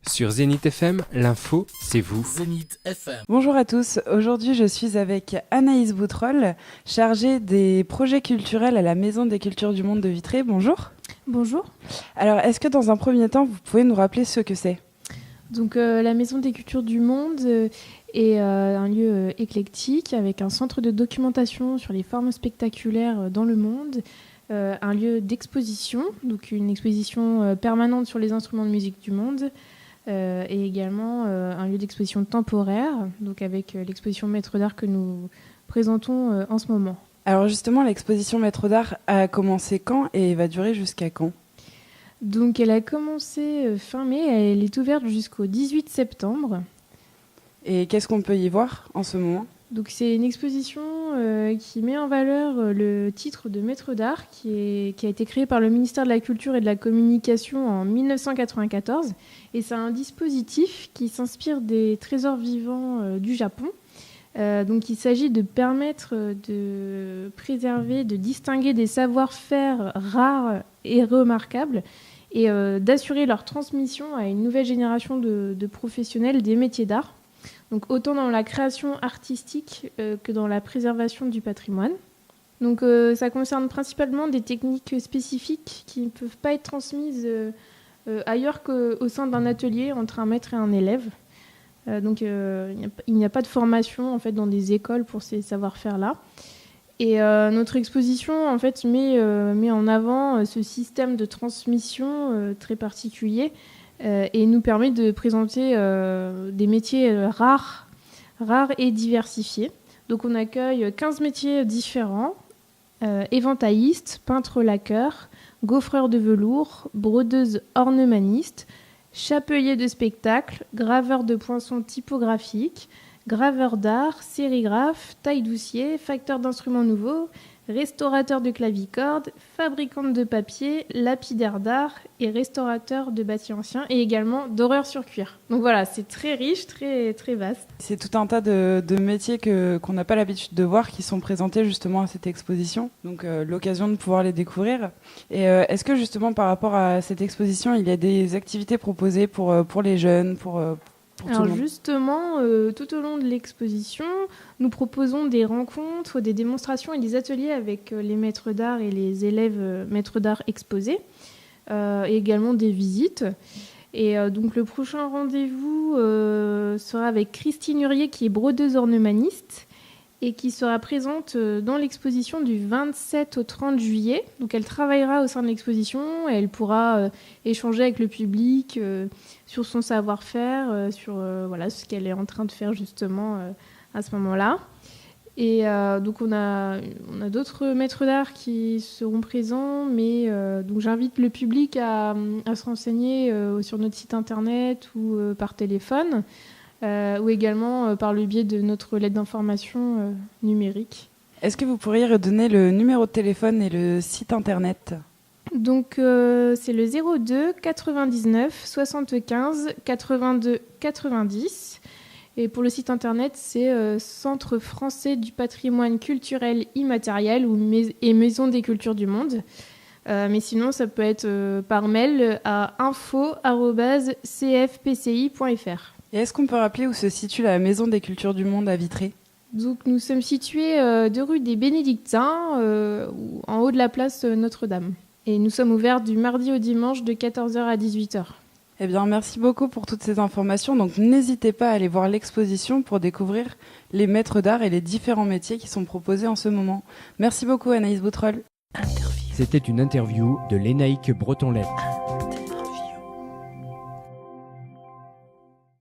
Sur Zénith FM, l'info, c'est vous. Zénith FM. Bonjour à tous, aujourd'hui je suis avec Anaïs Boutroll, chargée des projets culturels à la Maison des Cultures du Monde de Vitré. Bonjour. Bonjour. Alors est-ce que dans un premier temps vous pouvez nous rappeler ce que c'est ? Donc la Maison des Cultures du Monde est un lieu éclectique avec un centre de documentation sur les formes spectaculaires dans le monde, un lieu d'exposition, donc une exposition permanente sur les instruments de musique du monde, et également un lieu d'exposition temporaire, donc avec l'exposition Maître d'Art que nous présentons en ce moment. Alors justement, l'exposition Maître d'Art a commencé quand et va durer jusqu'à quand ? Donc elle a commencé fin mai, elle est ouverte jusqu'au 18 septembre. Et qu'est-ce qu'on peut y voir en ce moment ? Donc c'est une exposition qui met en valeur le titre de Maître d'Art qui a été créé par le ministère de la Culture et de la Communication en 1994. Et c'est un dispositif qui s'inspire des trésors vivants du Japon. Donc il s'agit de permettre de préserver, de distinguer des savoir-faire rares et remarquables et d'assurer leur transmission à une nouvelle génération de professionnels des métiers d'art. Donc autant dans la création artistique que dans la préservation du patrimoine. Donc ça concerne principalement des techniques spécifiques qui ne peuvent pas être transmises ailleurs qu'au sein d'un atelier entre un maître et un élève. Donc il n'y a pas de formation en fait dans des écoles pour ces savoir-faire-là. Et notre exposition en fait met en avant ce système de transmission très particulier. Et nous permet de présenter des métiers rares et diversifiés. Donc on accueille 15 métiers différents, éventailliste, peintre laqueur, gaufreur de velours, brodeuse ornemaniste, chapelier de spectacle, graveur de poinçons typographiques, graveur d'art, sérigraphe, taille-doucier, facteur d'instruments nouveaux, restaurateur de clavicorde, fabricante de papier, lapidaire d'art et restaurateur de bâtis anciens et également doreur sur cuir. Donc voilà, c'est très riche, très, très vaste. C'est tout un tas de métiers qu'on n'a pas l'habitude de voir qui sont présentés justement à cette exposition. Donc l'occasion de pouvoir les découvrir. Et est-ce que justement par rapport à cette exposition, il y a des activités proposées pour les jeunes, pour Alors justement, tout au long de l'exposition, nous proposons des rencontres, des démonstrations et des ateliers avec les maîtres d'art et les élèves maîtres d'art exposés, et également des visites. Et donc le prochain rendez-vous sera avec Christine Hurier, qui est brodeuse ornemaniste et qui sera présente dans l'exposition du 27 au 30 juillet. Donc elle travaillera au sein de l'exposition et elle pourra échanger avec le public sur son savoir-faire, sur ce qu'elle est en train de faire justement à ce moment-là. Et donc on a d'autres maîtres d'art qui seront présents, mais donc j'invite le public à se renseigner sur notre site internet ou par téléphone. Ou également par le biais de notre lettre d'information numérique. Est-ce que vous pourriez redonner le numéro de téléphone et le site internet ? Donc c'est le 02 99 75 82 90. Et pour le site internet, c'est Centre français du patrimoine culturel immatériel et Maison des Cultures du Monde. Mais sinon, ça peut être par mail à info@cfpci.fr. Et est-ce qu'on peut rappeler où se situe la Maison des Cultures du Monde à Vitré ? Donc nous sommes situés 2 rue des Bénédictins, en haut de la place Notre-Dame. Et nous sommes ouverts du mardi au dimanche de 14h à 18h. Eh bien, merci beaucoup pour toutes ces informations. Donc n'hésitez pas à aller voir l'exposition pour découvrir les maîtres d'art et les différents métiers qui sont proposés en ce moment. Merci beaucoup Anaïs Boutroll. C'était une interview de Lénaïque Breton-Lettres.